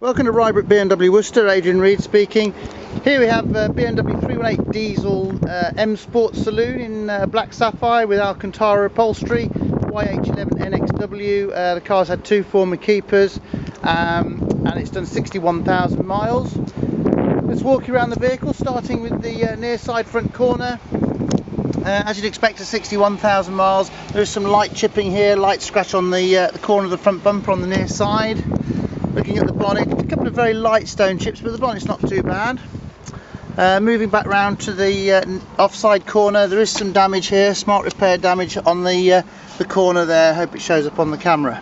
Welcome to Rybrook BMW Worcester, Adrian Reid speaking. Here we have BMW 318 diesel M Sport Saloon in black sapphire with Alcantara upholstery, YH11NXW. The car's had two former keepers and it's done 61,000 miles. Let's walk you around the vehicle, starting with the near side front corner. As you'd expect at 61,000 miles, there's some light chipping here, light scratch on the corner of the front bumper on the near side. Looking at the bonnet, a couple of very light stone chips, but the bonnet's not too bad. Moving back round to the offside corner, there is some damage here, smart repair damage on the corner there. Hope it shows up on the camera.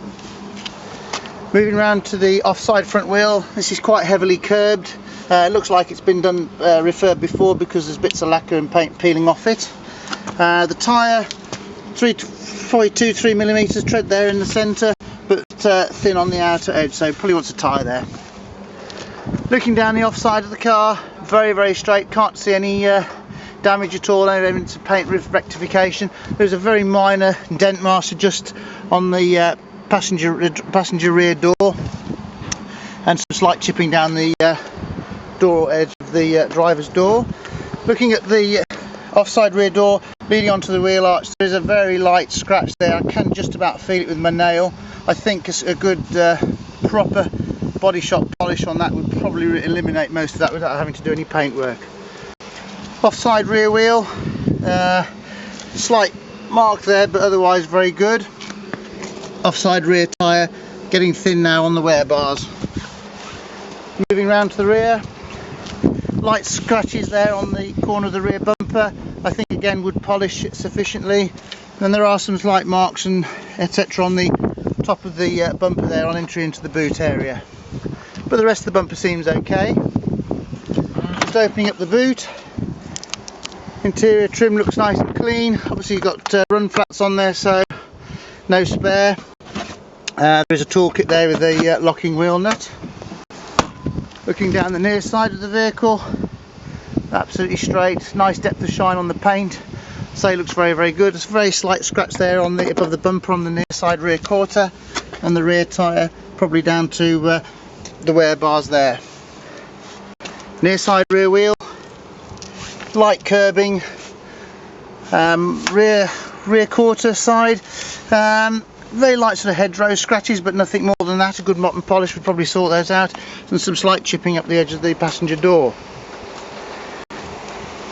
Moving round to the offside front wheel, this is quite heavily curbed. It looks like it's been done refurbed before because there's bits of lacquer and paint peeling off it. The tyre, 3mm tread there in the centre, but thin on the outer edge, so probably wants a tyre there. Looking down the offside of the car, very straight, can't see any damage at all, no evidence of paint rectification. There's a very minor dent master just on the passenger rear door, and some slight chipping down the door edge of the driver's door. Looking at the offside rear door leading onto the wheel arch, there's a very light scratch there. I can just about feel it with my nail. I think a good proper body shop polish on that would probably eliminate most of that without having to do any paint work. Offside rear wheel, slight mark there, but otherwise very good. Offside rear tyre getting thin now on the wear bars. Moving round to the rear, light scratches there on the corner of the rear bumper. I think again would polish it sufficiently. Then there are some slight marks and etc. on the top of the bumper there on entry into the boot area, but the rest of the bumper seems okay. Just opening up the boot, interior trim looks nice and clean. Obviously you've got run flats on there, so no spare. There's a toolkit there with a locking wheel nut. Looking down the near side of the vehicle, absolutely straight, nice depth of shine on the paint. So it looks very good. There's a very slight scratch there on the above the bumper on the near side rear quarter, and the rear tyre probably down to the wear bars there. Near side rear wheel, light curbing, rear quarter side, very light sort of hedgerow scratches, but nothing more than that. A good mop and polish would probably sort those out, and some slight chipping up the edge of the passenger door.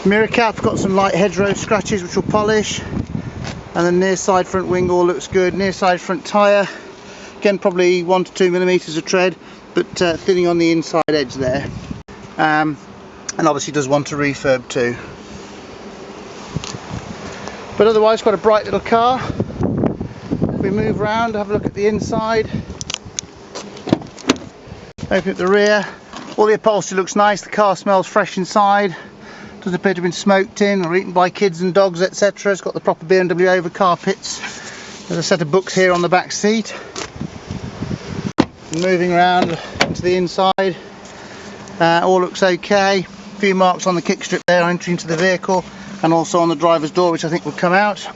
Mirror cap got some light hedgerow scratches which will polish, and the near side front wing all looks good. Near side front tyre, again probably 1 to 2mm of tread, but thinning on the inside edge there, and obviously does want a refurb too. But otherwise quite a bright little car. If we move round, have a look at the inside, open up the rear, all the upholstery looks nice. The car smells fresh inside. Doesn't appear to have been smoked in or eaten by kids and dogs, etc. It's got the proper BMW over carpets. There's a set of books here on the back seat. Moving around into the inside, all looks okay. A few marks on the kick strip there entering into the vehicle, and also on the driver's door, which I think will come out.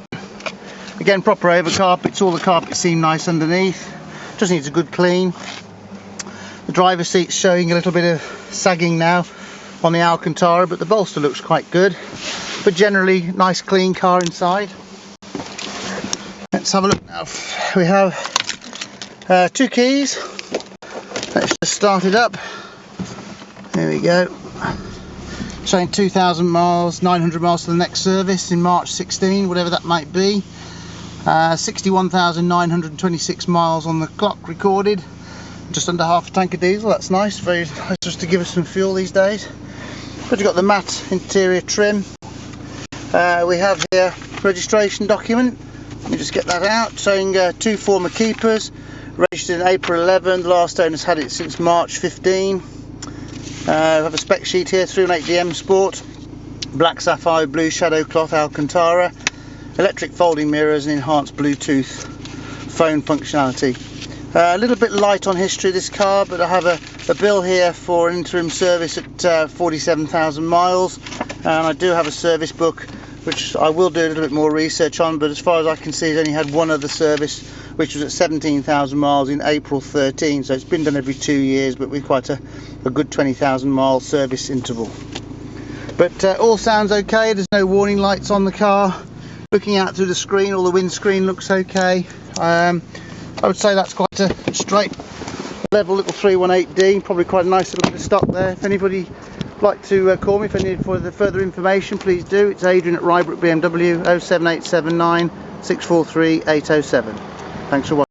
Again, proper over carpets. All the carpets seem nice underneath. Just needs a good clean. The driver's seat's showing a little bit of sagging now on the Alcantara, but the bolster looks quite good. But generally, nice clean car inside. Let's have a look now. We have 2 keys. Let's just start it up. There we go. Showing 2,000 miles, 900 miles to the next service in March 16, whatever that might be. 61,926 miles on the clock recorded. Just under half a tank of diesel. That's nice. Very nice just to give us some fuel these days. But you've got the matte interior trim. We have here registration document. Let me just get that out, showing 2 former keepers, registered in April 11. The last owner's had it since March 15. We have a spec sheet here, 318 M Sport, black sapphire, blue shadow cloth Alcantara, electric folding mirrors, and enhanced Bluetooth phone functionality. A little bit light on history of this car, but I have a bill here for an interim service at 47,000 miles, and I do have a service book which I will do a little bit more research on, but as far as I can see it's only had one other service which was at 17,000 miles in April 13. So it's been done every 2 years, but with quite a good 20,000 mile service interval. But all sounds okay. There's no warning lights on the car. Looking out through the screen, all the windscreen looks okay. I would say that's quite a straight level little 318D, probably quite a nice little bit of stock there. If anybody would like to call me if any further information, please do. It's Adrian at Rybrook BMW, 07879 643 807. Thanks for watching.